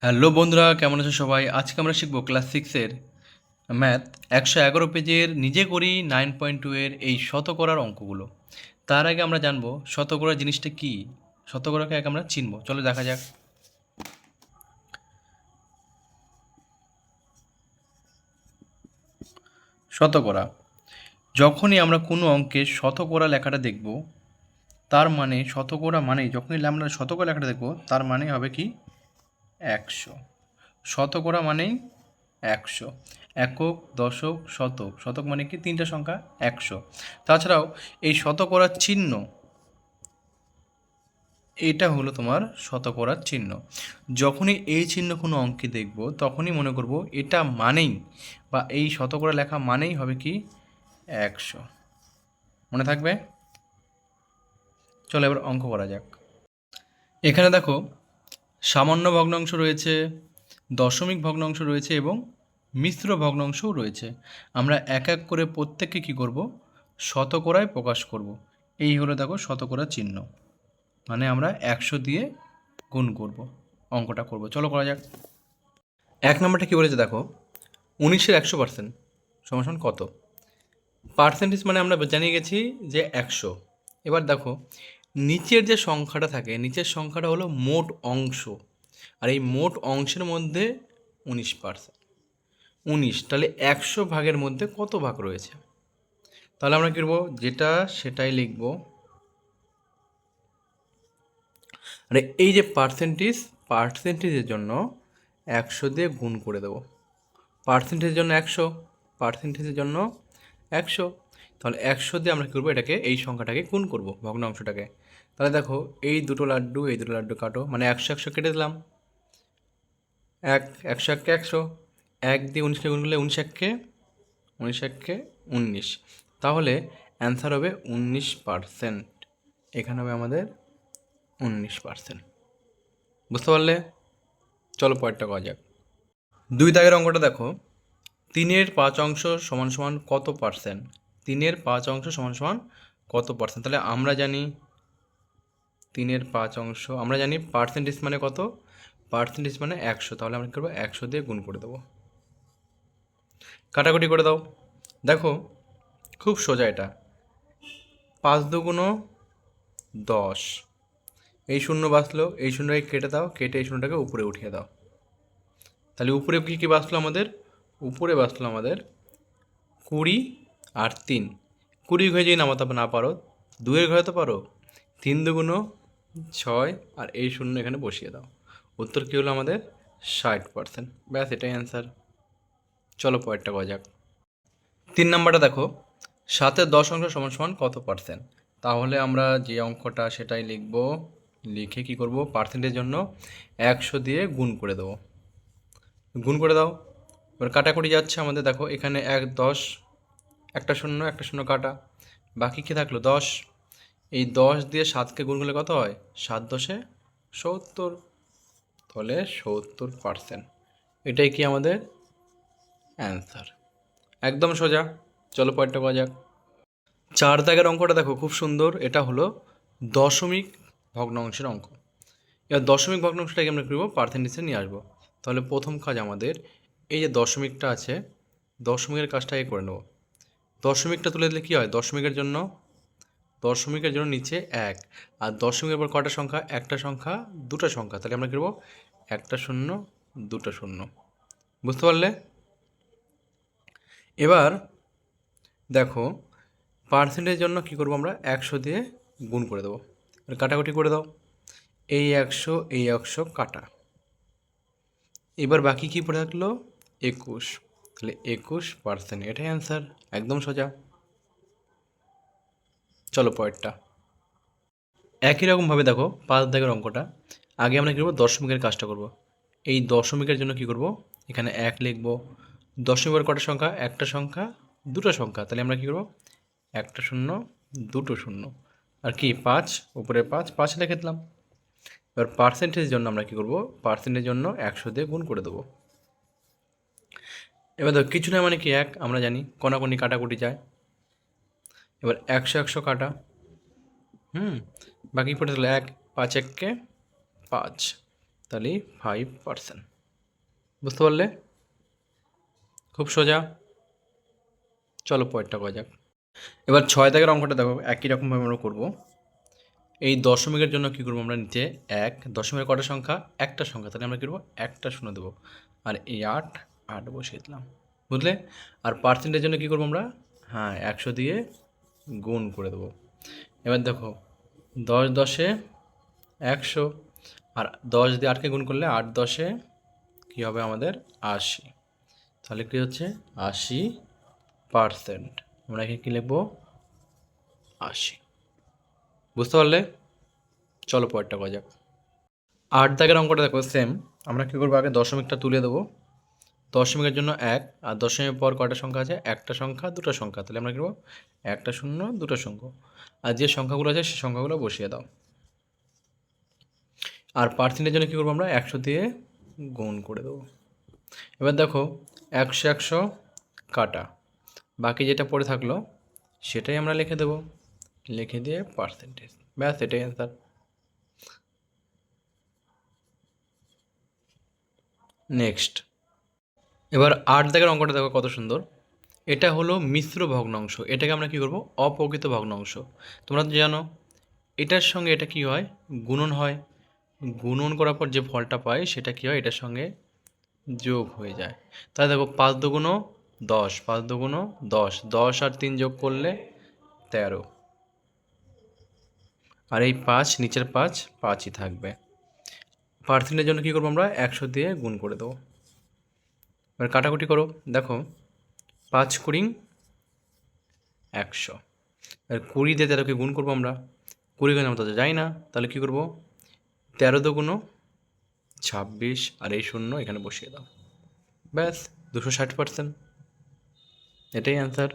Hello বন্ধুরা, কেমন আছো সবাই? আজকে আমরা শিখবো ক্লাস সিক্সের ম্যাথ 111 পেজের নিজে করি 9.2 এর এই শতকরার অঙ্কগুলো। তার আগে আমরা জানবো শতকরা জিনিসটা কি, শতকরাকে আগে আমরা চিনবো। চলো দেখা যাক। শতকরা, যখনই আমরা কোনো অঙ্কের শতকরা লেখাটা দেখব, তার মানে শতকরা মানেই যখনই আমরা শতকরা লেখাটা দেখব তার মানে হবে কি 100। শতকরা মানেই 100। একক, দশক, শতক। শতক মানে কি? তিনটা সংখ্যা 100। তাছাড়াও এই শতকরার চিহ্ন, এটা হলো তোমার শতকরার চিহ্ন। যখনই এই চিহ্ন কোনো অঙ্কে দেখব তখনই মনে করব এটা মানেই বা এই শতকরা লেখা মানেই হবে কি 100। মনে থাকবে? চলো এবার অঙ্ক করা যাক। এখানে দেখো সামান্য ভগ্নাংশ রয়েছে, দশমিক ভগ্নাংশ রয়েছে এবং মিশ্র ভগ্নাংশও রয়েছে। আমরা এক এক করে প্রত্যেককে কী করব? শতকরায় প্রকাশ করব। এই হলো দেখো শতকরা চিহ্ন, মানে আমরা 100 দিয়ে গুণ করব, অঙ্কটা করব। চলো করা যাক। এক নম্বরটা কী বলেছে দেখো, 19-এর 100% সমান সমান কত? পার্সেন্টেজ মানে আমরা জানিয়ে গেছি যে 100। এবার দেখো নিচের যে সংখ্যাটা থাকে, নিচের সংখ্যাটা হলো মোট অংশ, আর এই মোট অংশের মধ্যে 19%। 19, তাহলে 100 ভাগের মধ্যে কত ভাগ রয়েছে? তাহলে আমরা কী করবো? যেটা সেটাই লিখব। আর এই যে পার্সেন্টেজের জন্য 100 দিয়ে গুণ করে দেবো। পার্সেন্টেজের জন্য 100, পার্সেন্টেজের জন্য 100। তাহলে 100 দিয়ে আমরা কী করবো? এটাকে, এই সংখ্যাটাকে গুণ করব, ভগ্নাংশটাকে। তাহলে দেখো এই দুটো লাড্ডু কাটো, মানে 100 কেটে দিলাম। 100 1 100, 1 দিয়ে 19কে গুণ করলে 19 19। তাহলে অ্যান্সার হবে 19%। এখানে হবে আমাদের 19%। বুঝতে পারলে? চলো পরেরটা করা যাক। 2 দাগের অঙ্কটা দেখো, 3-এর 5 অংশ সমান সমান কত পার্সেন্ট? 3-এর 5 অংশ সমান সমান কত পার্সেন্ট? তাহলে আমরা জানি 3-এর 5 অংশ, আমরা জানি পার্সেন্টেজ মানে কত? পার্সেন্টেজ মানে 100। তাহলে আমরা কী করবো? 100 দিয়ে গুণ করে দেবো। কাটাকুটি করে দাও। দেখো খুব সোজা এটা। 5 দুগুণ 10, এই শূন্য বাঁচলো, এই শূন্যটাকে কেটে দাও, কেটে এই শূন্যটাকে উপরে উঠিয়ে দাও। তাহলে উপরে কী বাঁচলো আমাদের? উপরে বাঁচলো আমাদের 20 আর 3। 20 ঘরে যদি নামাতে না পারো, 2-এর ঘরে তো পারো। 3 দুগুণ 6, আর এই শূন্য এখানে বসিয়ে দাও। উত্তর কী হলো আমাদের? 60%। ব্যাস, এটাই অ্যান্সার। চলো পরেরটা করা যাক। 3 নাম্বারটা দেখো, 7-এর 10 অংশ সমান সমান কত পার্সেন্ট? তাহলে আমরা যে অঙ্কটা সেটাই লিখব। লিখে কি করব? পার্সেন্টের জন্য 100 দিয়ে গুণ করে দেবো। গুণ করে দাও। এবার কাটাকুটি যাচ্ছে আমাদের। দেখো এখানে 1 10, একটা শূন্য কাটা, বাকি কী থাকলো? 10। এই 10 দিয়ে 7কে গুণ করলে কত হয়? 7 10-এ 70। তাহলে 70%। এটাই কি আমাদের অ্যান্সার। একদম সোজা। চলো পরেরটা করা যাক। 4 দাগের অঙ্কটা দেখো খুব সুন্দর। এটা হলো দশমিক ভগ্নাংশের অঙ্ক। এবার দশমিক ভগ্নাংশটাকে আমরা কী করবো? পার্সেন্টেজে নিয়ে আসবো। তাহলে প্রথম কাজ আমাদের, এই যে দশমিকটা আছে, দশমিকের কাজটাকে করে নেব। দশমিকটা তুলে দিলে কী হয়? দশমিকের জন্য নিচে 1, আর দশমিকের পর কটা সংখ্যা? একটা সংখ্যা, দুটো সংখ্যা। তাহলে আমরা কী করবো? একটা শূন্য, দুটো শূন্য। বুঝতে পারলে? এবার দেখো পার্সেন্টের জন্য কী করবো? আমরা 100 দিয়ে গুণ করে দেবো। কাটাকুটি করে দাও। এই 100 কাটা। এবার বাকি কী পড়ে থাকলো? 21। তাহলে 21%। এটাই অ্যান্সার। একদম সোজা। চলো পরেরটা। একই রকমভাবে দেখো 5 দাগের অঙ্কটা। আগে আমরা কী করবো? দশমিকের কাজটা করব। এই দশমিকের জন্য কী করব? এখানে 1 লিখব। দশমিকের কটা সংখ্যা? একটা সংখ্যা, দুটো সংখ্যা। তাহলে আমরা কী করব? একটা শূন্য, দুটো শূন্য, আর কি 5, উপরে 5 লিখে দিলাম। এবার পার্সেন্টেজের জন্য আমরা কী করব? পার্সেন্টেজের জন্য 100 দিয়ে গুণ করে দেবো। এবার দেখো কিছু না মানে কি 1, আমরা জানি কোনাকুনি কাটাকুটি যায়। এবার 100 কাটা, বাকি পড়ে থাকলো 1, 5 1 5, তাহলে 5%। বুঝতে পারলে? খুব সোজা। চলো পরেরটা করা যাক। এবার 6 দাগের অঙ্কটা দেখো, একই রকমভাবে আমরা করব। এই দশমিকের জন্য কী করবো আমরা, নিচে 1, দশমিকের কটা সংখ্যা? একটা সংখ্যা, তাহলে আমরা কী করবো, একটা শূন্য দেবো। আর এই 8 বসিয়ে দিলাম, বুঝলে? আর পার্সেন্টের জন্য কী করবো আমরা? হ্যাঁ, 100 দিয়ে গুণ করে দেবো। এবার দেখো 10 10-এ 100, আর 10 দিয়ে 8কে গুণ করলে 8 10-এ কী হবে আমাদের? 80। তাহলে কী হচ্ছে? 80%। আমরা এখানে কী লিখবো? 80। বুঝতে পারলে? চলো পরেরটা করা যাক। 8 দাগের অঙ্কটা দেখো সেম। আমরা কী করবো, আগে দশমিকটা তুলে দেবো। দশমিকের জন্য 1, আর দশমিকের পর কয়টা সংখ্যা আছে? একটা সংখ্যা, দুটো সংখ্যা, তাহলে আমরা কী করবো? একটা শূন্য, দুটো শূন্য। আর যে সংখ্যাগুলো আছে সেই সংখ্যাগুলো বসিয়ে দাও। আর পার্সেন্টের জন্য কী করবো আমরা? 100 দিয়ে গুণ করে দেবো। এবার দেখো 100 100 কাটা, বাকি যেটা পড়ে থাকলো সেটাই আমরা লিখে দেবো, লিখে দিয়ে পার্সেন্টেজ, ব্যাস এটাই অ্যান্সার। নেক্সট, এবার 8 দাগের অঙ্কটা দেখো কত সুন্দর। এটা হলো মিশ্র ভগ্নাংশ, এটাকে আমরা কী করবো? অপ্রকৃত ভগ্নাংশ। তোমরা তো জানো এটার সঙ্গে এটা কী হয়? গুণন হয়। গুণন করার পর যে ফলটা পাই সেটা কী হয়? এটার সঙ্গে যোগ হয়ে যায়। তাহলে দেখো 5 দুগুণ 10, 5 দুগুণ 10, 10 আর 3 যোগ করলে 13। আর এই 5 নিচের 5 5ই থাকবে। পার্সেন্টের জন্য কী করবো আমরা? 100 দিয়ে গুণ করে দেবো। এবার কাটাকুটি করো, দেখো 5 কুড়ি 100। আর 20 দিয়ে 13কে গুণ করবো আমরা, 20 গুণ আমরা তো যাই না, তাহলে কী করবো? 13 দুগুণ 26, আর এই শূন্য এখানে বসিয়ে দাও, ব্যাস 260%। এটাই অ্যান্সার।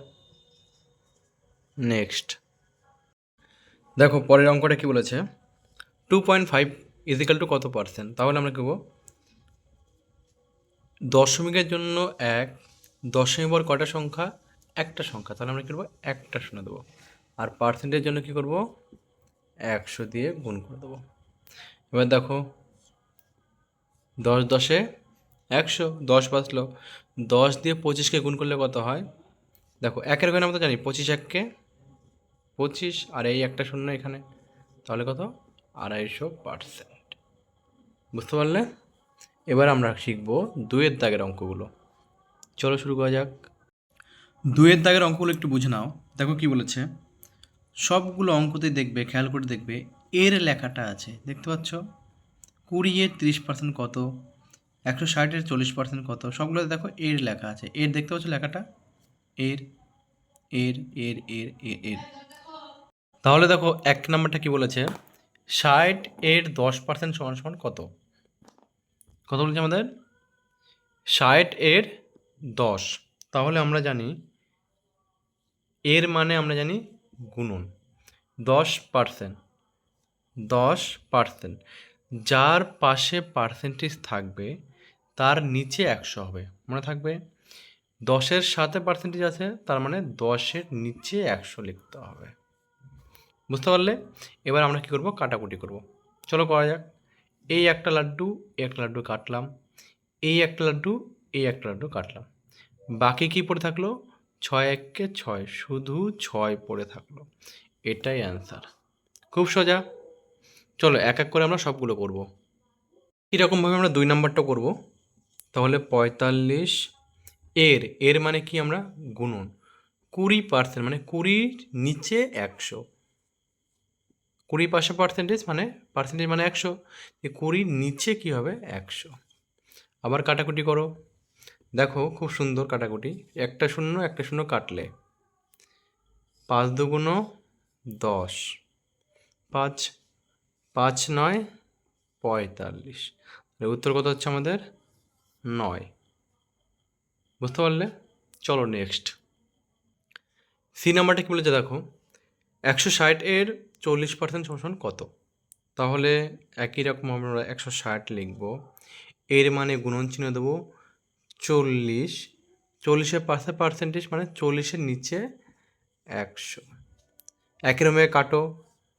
নেক্সট দেখো পরের অঙ্কটা কী বলেছে, 2.5 ইজিক্যাল টু কত পার্সেন্ট? তাহলে আমরা কী করবো? দশমিকের জন্য 1, দশমিক পর কটা সংখ্যা? একটা সংখ্যা, তাহলে আমরা কী করবো? একটা শূন্য দেবো। আর পার্সেন্টের জন্য কী করবো? 100 দিয়ে গুণ করে দেবো। এবার দেখো 10 10-এ 100, 10 বাঁচলো। 10 দিয়ে 25কে গুণ করলে কত হয়? দেখো 1-এর ঘরে আমরা তো জানি 25 1-কে 25, আর এই একটা শূন্য এখানে, তাহলে কত? 250%। বুঝতে পারলে? এবার আমরা শিখবো 2-এর দাগের অঙ্কগুলো। চলো শুরু করা যাক। 2-এর দাগের অঙ্কগুলো একটু বুঝে নাও। দেখো কি বলেছে, সবগুলো অঙ্কতেই দেখবে, খেয়াল করে দেখবে এর লেখাটা আছে, দেখতে পাচ্ছ? 20-এর 30% কত, 160-এর 40% কত, সবগুলোতে দেখো এর লেখা আছে। এর দেখতে পাচ্ছ লেখাটা? এর এর এর এর এর এর তাহলে দেখো 1 নাম্বারটা কি বলেছে, 60-এর 10% সমান সমান কত? কত বলেছে আমাদের? 60-এর 10। তাহলে আমরা জানি এর মানে আমরা জানি গুণন। 10%, 10%, যার পাশে পার্সেন্টেজ থাকবে তার নিচে 100 হবে, মনে থাকবে? 10-এর সাথে পার্সেন্টেজ আছে, তার মানে 10-এর নিচে 100 লিখতে হবে। বুঝতে পারলে? এবার আমরা কী করবো? কাটাকুটি করব। চলো করা যাক। এই একটা লাড্ডু, এই একটা লাড্ডু কাটলাম, এই একটা লাড্ডু, এই একটা লাড্ডু কাটলাম, বাকি কি পড়ে থাকলো? 6 1-কে 6, শুধু 6 পড়ে থাকলো। এটাই অ্যান্সার। খুব সোজা। চলো এক এক করে আমরা সবগুলো করব। কীরকমভাবে আমরা 2 নাম্বারটা করব। তাহলে 45 এর মানে কি? আমরা গুণন। 20% মানে 20-র নিচে 100। 20 পাশে পার্সেন্টেজ মানে 100, 20-র নিচে কী হবে? 100। আবার কাটাকুটি করো, দেখো খুব সুন্দর কাটাকুটি। একটা শূন্য একটা শূন্য কাটলে 5 দুগুণ 10, 5 5 9 45। উত্তর কত হচ্ছে আমাদের? 9। বুঝতে পারলে? চলো নেক্সট। সি নাম্বারটা কী বলেছে দেখো, 160-এর 40% সমান কত? তাহলে একই রকম আমরা 160 লিখব, এর মানে গুণন চিহ্ন দেবো 40, 40-এর পাশে পার্সেন্টেজ মানে 40-এর নিচে 100। একই রকমভাবে কাটো,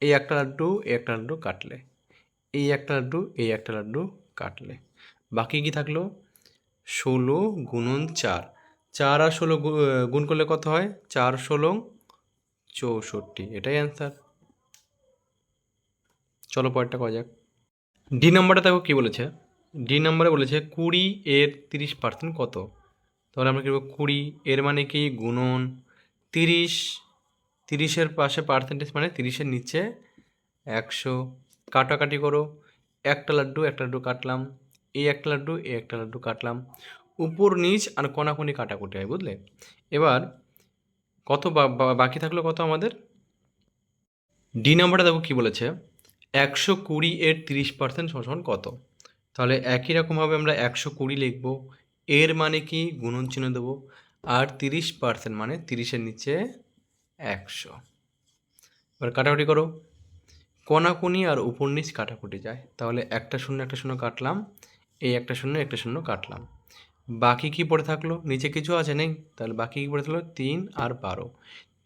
এই একটা লাড্ডু এই একটা লাড্ডু কাটলে, এই একটা লাড্ডু এই একটা লাড্ডু কাটলে, বাকি কি থাকলো? ষোলো গুণন চার, 4 আর 16 গুণ করলে কত হয়? 4 ষোলো 64, এটাই অ্যান্সার। চলো পরেরটা করা যাক। ডি নাম্বারটা দেখো কী বলেছে। ডি নাম্বারে বলেছে 20 এর 30% কত? তাহলে আমরা কী করবো? 20 এর মানে কি? গুণন 30, 30-এর পাশে পার্সেন্টেজ মানে 30-এর নিচে 100, কাটাকাটি করো। একটা লাড্ডু একটা লাড্ডু কাটলাম, এই একটা লাড্ডু এই একটা লাড্ডু কাটলাম, উপর নিচ আর কোনাকুনি কাটাকুটি হয়, বুঝলে? এবার কত বাকি থাকলো কত আমাদের? ডি নাম্বারটা দেখো কী বলেছে, 120 এর 30% সমান কত? তাহলে একই রকমভাবে আমরা 120 লিখব, এর মানে কি? গুণন চিহ্ন দেবো, আর 30% মানে 30-এর নিচে 100। এবার কাটাকুটি করো, কোনাকুনি আর উপর নিচ কাটাকুটি যায়, তাহলে একটা শূন্য কাটলাম, এই একটা শূন্য কাটলাম, বাকি কি পড়ে থাকলো? নিচে কিছু আছে? নেই। তাহলে বাকি কি পড়ে থাকলো? 3 আর 12,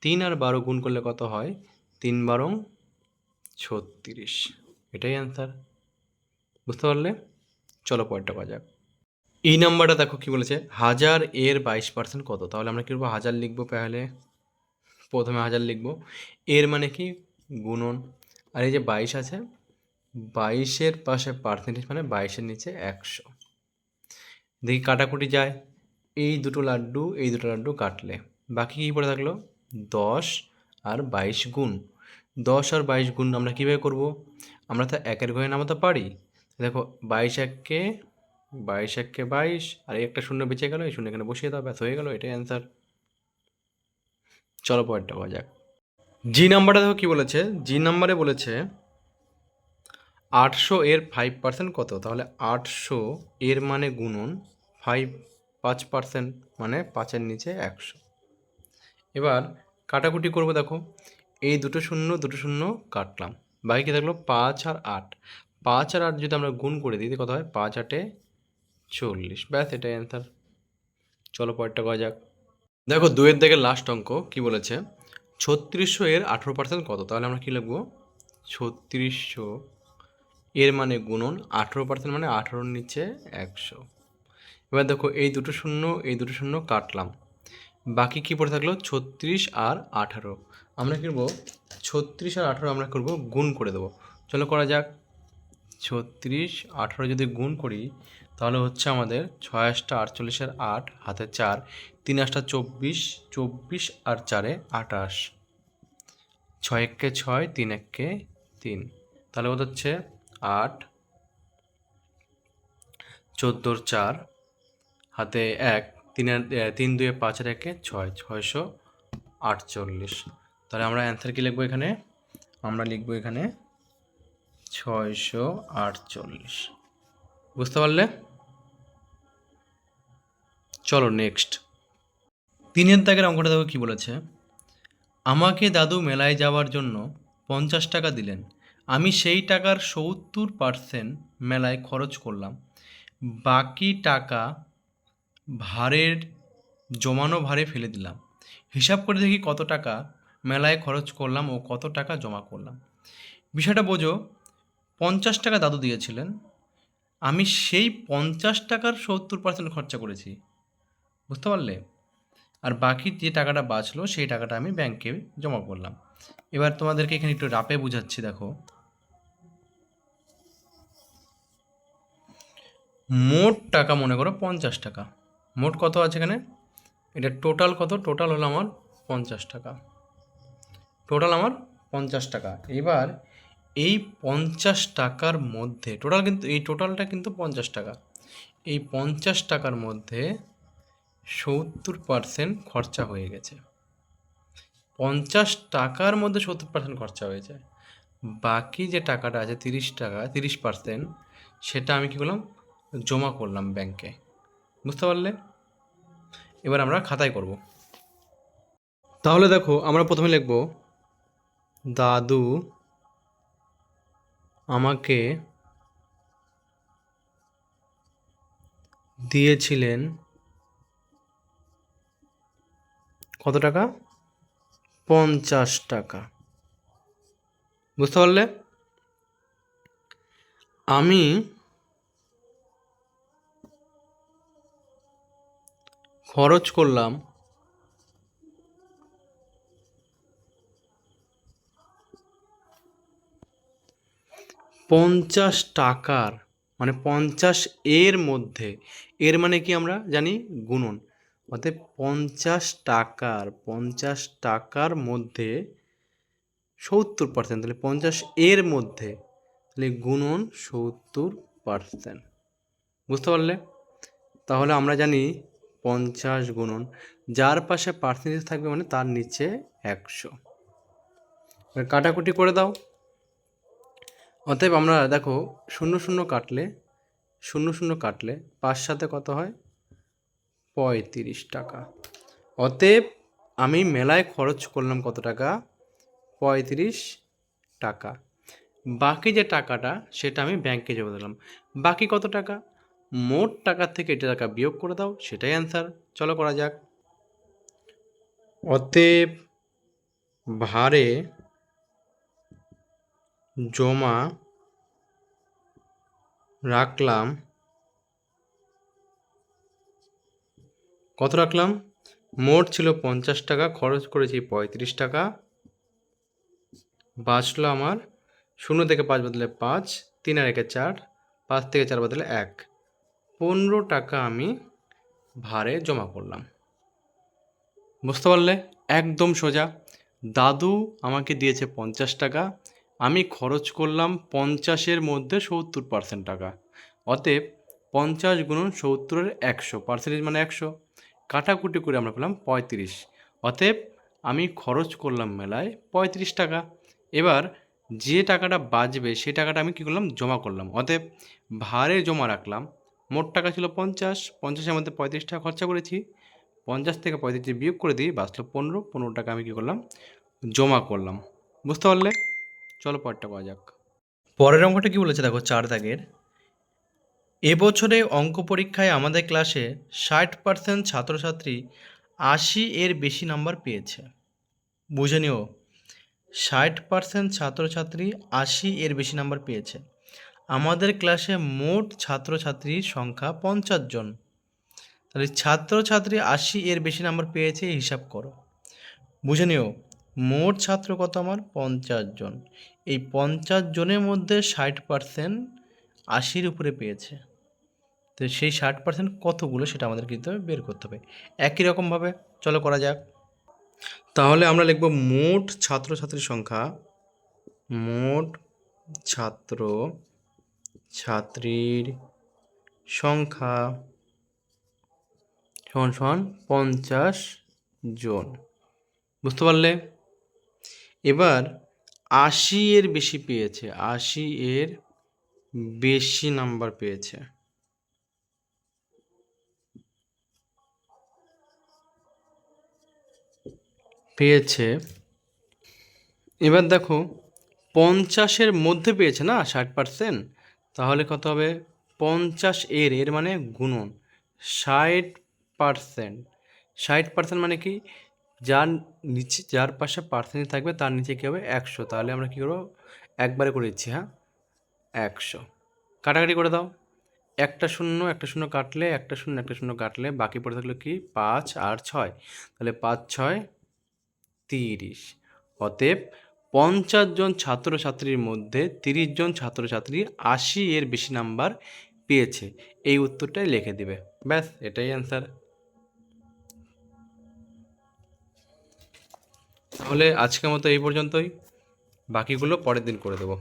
3 আর 12 গুণ করলে কত হয়? 3 12 36, এটাই অ্যান্সার। বুঝতে পারলে? চলো পরেরটা করা যাক। এই নাম্বারটা দেখো কি বলেছে, 1000 এর 22% কত? তাহলে আমরা কি করবো? 1000 লিখবো, প্রথমে 1000 লিখবো, এর মানে কি? গুণন, আর এই যে 22 আছে, 22-এর পাশে পার্সেন্টেজ মানে 22-এর নিচে 100। দেখি কাটাকুটি যায়, এই দুটো লাড্ডু কাটলে বাকি কী পড়ে থাকলো? 10 আর 22 গুণ, 10 আর 22 গুণ আমরা কীভাবে করব? আমরা তো একের ঘরে নামাতে পারি। দেখো 22 এককে 22, আর এই একটা শূন্য বেঁচে গেল, এই শূন্য এখানে বসিয়ে দাও, ব্যাস হয়ে গেল, এটাই অ্যান্সার। চলো পরেরটা পাওয়া যাক। জি নাম্বারটা দেখো কী বলেছে। জি নাম্বারে বলেছে 800 এর 5% কত? তাহলে 800 এর মানে গুণন 5% মানে 5-এর নিচে 100। এবার কাটাকুটি করব, দেখো এই দুটো শূন্য কাটলাম, বাকি কি থাকলো? 5 আর 8, 5 আর 8 যদি আমরা গুণ করে দিই কত হয়? 5 8 40, ব্যাস এটাই অ্যান্সার। চলো পরেরটা করা যাক। দেখো 2-এর দিকে লাস্ট অঙ্ক কি বলেছে, 3600 এর 18% কত? তাহলে আমরা কি লিখবো? 3600 এর মানে গুণন 18% মানে 18-র নিচে 100। এবার দেখো এই দুটো শূন্য কাটলাম, বাকি কি পড়ে থাকলো? 36 আর 18। আমরা কি করবো? 36 আর 18 আমরা করবো গুণ করে দেবো। চলো করা যাক। 36 18 যদি গুণ করি তাহলে হচ্ছে আমাদের 6 8 48 8 হাতে 4, 3 8 24, 24 আর 4 28, 6 1 6, 3 1 3, তাহলে কত হচ্ছে? 8, 14 4 হাতে 1, 3 2 5 আর 1 6, 648। তাহলে আমরা অ্যান্সার কি লিখবো এখানে? আমরা লিখবো এখানে 648। বুঝতে পারলে? চলো নেক্সট। 3-এর দাগের অঙ্কটা দেখো কী বলেছে, আমাকে দাদু মেলায় যাওয়ার জন্য 50 টাকা দিলেন, আমি সেই টাকার 70% মেলায় খরচ করলাম, বাকি টাকা ভাড়ের জমানো ভাড়ে ফেলে দিলাম, হিসাব করে দেখি কত টাকা মেলায় খরচ করলাম ও কত টাকা জমা করলাম। বিষয়টা বোঝো, 50 টাকা দাদু দিয়েছিলেন, আমি সেই 50 টাকার 70% খরচা করেছি। বুঝতে পারলে? আর বাকি যে টাকাটা বাঁচলো সেই টাকাটা আমি ব্যাংকে জমা করলাম। এবার তোমাদেরকে এখানে একটু রাপে বুঝাচ্ছি, দেখো মোট টাকা মনে করো 50 টাকা, মোট কত আছে এখানে? এটা টোটাল কত? টোটাল হলো আমার 50 টাকা, টোটাল আমার 50 টাকা। এবার এই 50 টাকার মধ্যে টোটাল, কিন্তু এই টোটালটা কিন্তু 50 টাকা, এই 50 টাকার মধ্যে 70% খরচা হয়ে গেছে। 50 টাকার মধ্যে 70% খরচা হয়েছে, বাকি যে টাকাটা আছে 30 টাকা, 30%, সেটা আমি কী করলাম? জমা করলাম ব্যাংকে। বুঝতে পারলে? এবার আমরা খাতায় করব। তাহলে দেখো আমরা প্রথমে লিখব, দাদু আমাকে দিয়েছিলেন কত টাকা? 50 টাকা। বুঝতে পারলে? আমি খরচ করলাম 50 টাকার, মানে 50 এর মধ্যে, এর মানে কি আমরা জানি গুণন, অর্থাৎ 50 টাকার মধ্যে 70%, তাহলে 50 এর মধ্যে, তাহলে গুণন 70%। বুঝতে পারলে? তাহলে আমরা জানি 50 গুণন, যার পাশে পার্সেন্টেজ থাকবে মানে তার নিচে 100। কাটাকুটি করে দাও। অতএব আমরা দেখো 0 0 কাটলে 0 0 কাটলে 5 সাথে কত হয়? 35 টাকা। অতএব আমি মেলায় খরচ করলাম কত টাকা? 35 টাকা। বাকি যে টাকাটা সেটা আমি ব্যাংকে জমা দিলাম। বাকি কত টাকা? মোট টাকার থেকে এটা টাকা বিয়োগ করে দাও, সেটাই অ্যান্সার। চলো করা যাক। অতএব ভারে জমা রাখলাম, কত রাখলাম? মোট ছিল 50 টাকা, খরচ করেছি 35 টাকা, বাঁচলো আমার 0 থেকে 5 বদলে 5, 3 আর 1 4, 5 থেকে 4 বদলে 1, 15 টাকা আমি ভারে জমা করলাম। বুঝতে পারলে? একদম সোজা। দাদু আমাকে দিয়েছে 50 টাকা, আমি খরচ করলাম 50-এর মধ্যে 70% টাকা। অতএব 50 গুণন 70-এর 100, পার্সেন্টেজ মানে 100, কাটাকুটি করে আমরা পেলাম 35। অতএব আমি খরচ করলাম মেলায় 35 টাকা। এবার যে টাকাটা বাঁচবে সেই টাকাটা আমি কী করলাম? জমা করলাম। অতএব ভারে জমা রাখলাম, মোট টাকা ছিল 50, 50-এর মধ্যে 35 টাকা খরচা করেছি, 50 থেকে 35 বিয়োগ করে দিই, বাঁচলো 15, 15 টাকা আমি কী করলাম? জমা করলাম। বুঝতে পারলে? চলো পরেরটা করা যাক। পরের অঙ্কটা কি বলেছে দেখো, 4 দাগের। এবছরে অঙ্ক পরীক্ষায় আমাদের ক্লাসে 60% ছাত্রছাত্রী 80 এর বেশি নাম্বার পেয়েছে। বুঝে নিও, 60% ছাত্রছাত্রী 80 এর বেশি নাম্বার পেয়েছে। আমাদের ক্লাসে মোট ছাত্রছাত্রীর সংখ্যা 50 জন। তাহলে ছাত্রছাত্রী 80 এর বেশি নাম্বার পেয়েছে, হিসাব করো। বুঝে নিও, মোট ছাত্র কত আমার? 50 জন। এই 50 জনের মধ্যে 60% 80-র উপরে পেয়েছে। তো সেই 60% কতগুলো সেটা আমাদের কিন্তু বের করতে হবে। একই রকমভাবে চলো করা যাক। তাহলে আমরা লিখব মোট ছাত্রছাত্রীর সংখ্যা, মোট ছাত্র ছাত্রীর সংখ্যা সমান সমান 50 জন। বুঝতে পারলে? এবার 80 এর বেশি পেয়েছে, 80 এর বেশি নাম্বার পেয়েছে। এবার দেখো 50-এর মধ্যে পেয়েছে না 60%, তাহলে কত হবে? 50 এর মানে গুণন 60%। 60% মানে কি? যার নিচে, যার পাশে পার্সেন্টেজ থাকবে তার নিচে কী হবে? 100। তাহলে আমরা কী করবো? একবারে করে দিচ্ছি, হ্যাঁ, 100। কাটাকাটি করে দাও। একটা শূন্য একটা শূন্য কাটলে, একটা শূন্য একটা শূন্য কাটলে বাকি পড়ে থাকলো কি? 5 আর 6, তাহলে 5 6 30। অতএব 50 জন ছাত্রছাত্রীর মধ্যে 30 জন ছাত্রছাত্রী 80 এর বেশি নাম্বার পেয়েছে। এই উত্তরটাই লিখে দিবে, ব্যাস, এটাই অ্যান্সার। তাহলে আজকের মতো এই পর্যন্তই, বাকিগুলো পরের দিন করে দেবো।